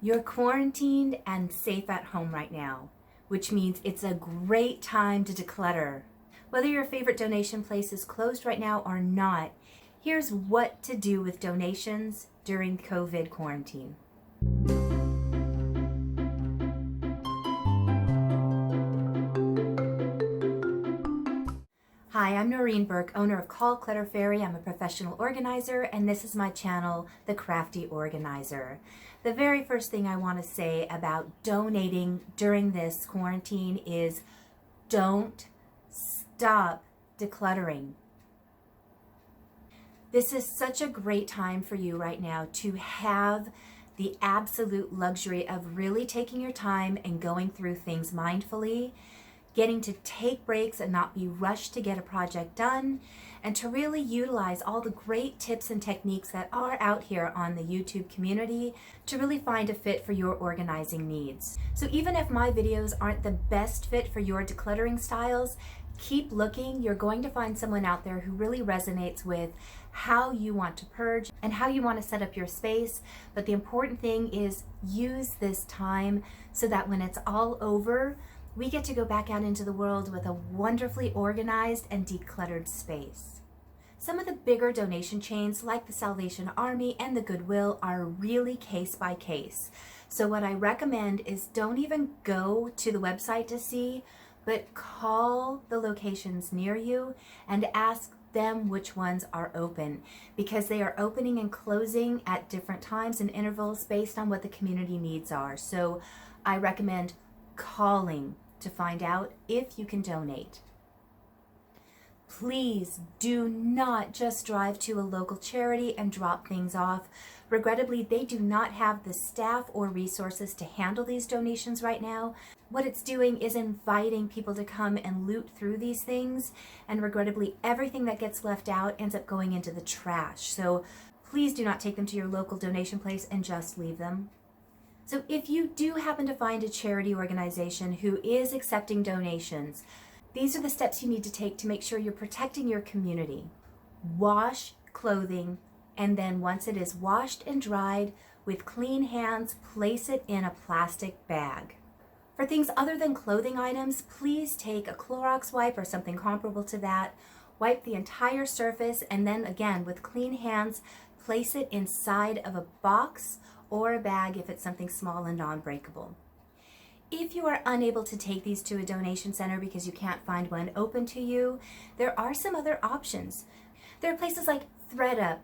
You're quarantined and safe at home right now, which means it's a great time to declutter. Whether your favorite donation place is closed right now or not, here's what to do with donations during COVID quarantine. Hi, I'm Noreen Burke, owner of Call Clutter Fairy. I'm a professional organizer, and this is my channel, The Crafty Organizer. The very first thing I want to say about donating during this quarantine is don't stop decluttering. This is such a great time for you right now to have the absolute luxury of really taking your time and going through things mindfully, getting to take breaks and not be rushed to get a project done, and to really utilize all the great tips and techniques that are out here on the YouTube community to really find a fit for your organizing needs. So even if my videos aren't the best fit for your decluttering styles, keep looking. You're going to find someone out there who really resonates with how you want to purge and how you want to set up your space. But the important thing is use this time so that when it's all over, we get to go back out into the world with a wonderfully organized and decluttered space. Some of the bigger donation chains like the Salvation Army and the Goodwill are really case by case. So what I recommend is don't even go to the website to see, but call the locations near you and ask them which ones are open, because they are opening and closing at different times and intervals based on what the community needs are. So I recommend calling to find out if you can donate. Please do not just drive to a local charity and drop things off. Regrettably, they do not have the staff or resources to handle these donations right now. What it's doing is inviting people to come and loot through these things, and regrettably, everything that gets left out ends up going into the trash. So please do not take them to your local donation place and just leave them. So if you do happen to find a charity organization who is accepting donations, these are the steps you need to take to make sure you're protecting your community. Wash clothing, and then once it is washed and dried, with clean hands, place it in a plastic bag. For things other than clothing items, please take a Clorox wipe or something comparable to that, wipe the entire surface, and then again, with clean hands, place it inside of a box or a bag if it's something small and non-breakable. If you are unable to take these to a donation center because you can't find one open to you, there are some other options. There are places like ThreadUp,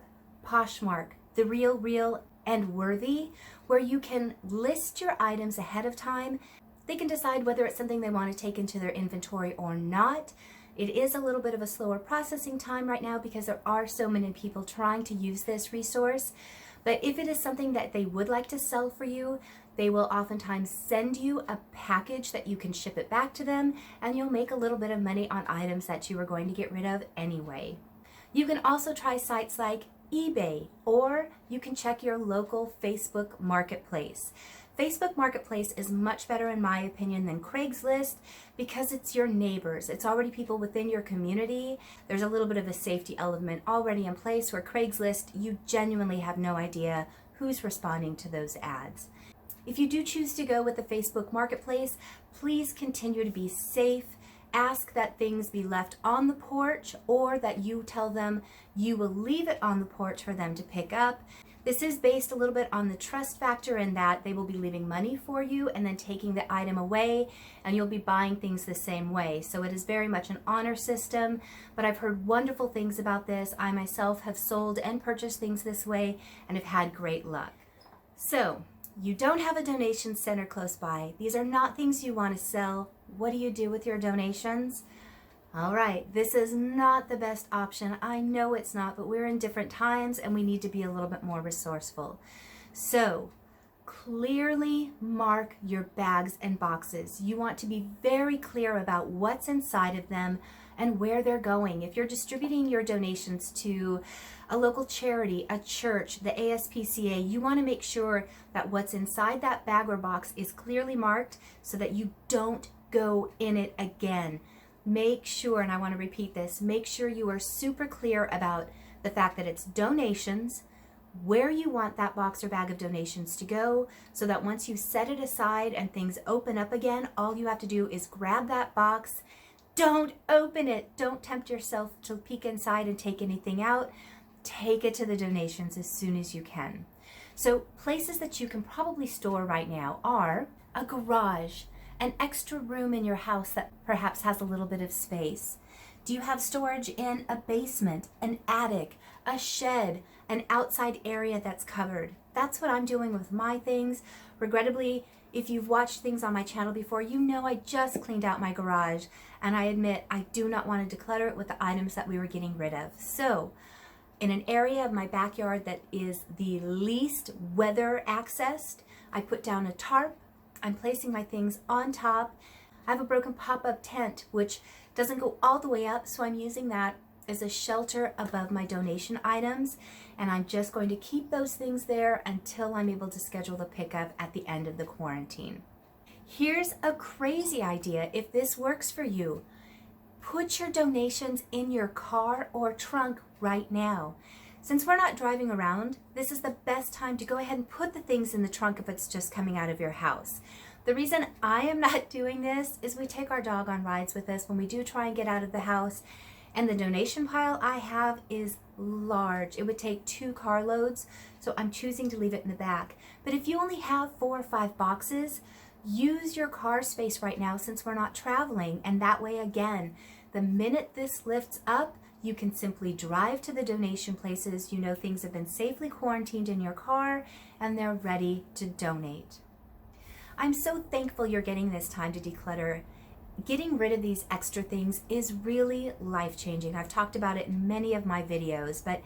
Poshmark, The Real, and Worthy, where you can list your items ahead of time. They can decide whether it's something they want to take into their inventory or not. It is a little bit of a slower processing time right now because there are so many people trying to use this resource. But if it is something that they would like to sell for you, they will oftentimes send you a package that you can ship it back to them, and you'll make a little bit of money on items that you were going to get rid of anyway. You can also try sites like eBay, or you can check your local Facebook Marketplace. Facebook Marketplace is much better in my opinion than Craigslist because it's your neighbors. It's already people within your community. There's a little bit of a safety element already in place, where Craigslist, you genuinely have no idea who's responding to those ads. If you do choose to go with the Facebook Marketplace, please continue to be safe. Ask that things be left on the porch, or that you tell them you will leave it on the porch for them to pick up. This is based a little bit on the trust factor in that they will be leaving money for you and then taking the item away, and you'll be buying things the same way. So it is very much an honor system, but I've heard wonderful things about this. I myself have sold and purchased things this way and have had great luck. So you don't have a donation center close by. These are not things you want to sell. What do you do with your donations? All right, this is not the best option. I know it's not, but we're in different times and we need to be a little bit more resourceful. So clearly mark your bags and boxes. You want to be very clear about what's inside of them and where they're going. If you're distributing your donations to a local charity, a church, the ASPCA, you want to make sure that what's inside that bag or box is clearly marked so that you don't go in it again. Make sure, and I want to repeat this, make sure you are super clear about the fact that it's donations, where you want that box or bag of donations to go, so that once you set it aside and things open up again, all you have to do is grab that box. Don't open it. Don't tempt yourself to peek inside and take anything out. Take it to the donations as soon as you can. So places that you can probably store right now are a garage, an extra room in your house that perhaps has a little bit of space. Do you have storage in a basement, an attic, a shed, an outside area that's covered? That's what I'm doing with my things. Regrettably, if you've watched things on my channel before, you know I just cleaned out my garage, and I admit I do not want to declutter it with the items that we were getting rid of. So in an area of my backyard that is the least weather accessed, I put down a tarp. I'm placing my things on top. I have a broken pop-up tent, which doesn't go all the way up, so I'm using that as a shelter above my donation items, and I'm just going to keep those things there until I'm able to schedule the pickup at the end of the quarantine. Here's a crazy idea if this works for you. Put your donations in your car or trunk right now. Since we're not driving around, this is the best time to go ahead and put the things in the trunk if it's just coming out of your house. The reason I am not doing this is we take our dog on rides with us when we do try and get out of the house, and the donation pile I have is large. It would take 2 carloads, so I'm choosing to leave it in the back. But if you only have 4 or 5 boxes, use your car space right now since we're not traveling, and that way again, the minute this lifts up, you can simply drive to the donation places. You know things have been safely quarantined in your car and they're ready to donate. I'm so thankful you're getting this time to declutter. Getting rid of these extra things is really life-changing. I've talked about it in many of my videos, but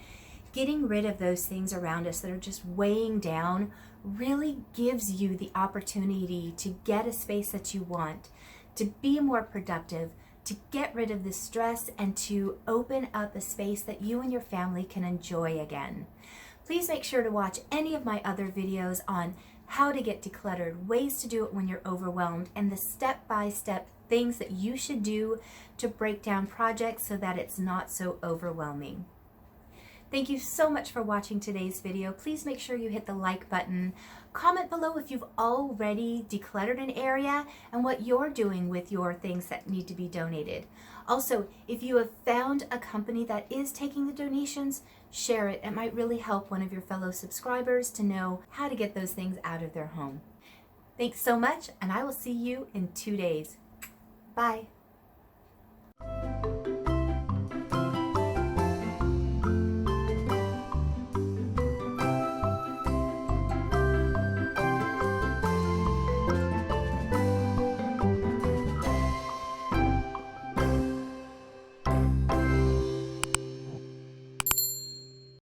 getting rid of those things around us that are just weighing down really gives you the opportunity to get a space that you want, to be more productive, to get rid of the stress, and to open up a space that you and your family can enjoy again. Please make sure to watch any of my other videos on how to get decluttered, ways to do it when you're overwhelmed, and the step-by-step things that you should do to break down projects so that it's not so overwhelming. Thank you so much for watching today's video. Please make sure you hit the like button. Comment below if you've already decluttered an area and what you're doing with your things that need to be donated. Also, if you have found a company that is taking the donations, share it. It might really help one of your fellow subscribers to know how to get those things out of their home. Thanks so much, and I will see you in 2 days. Bye.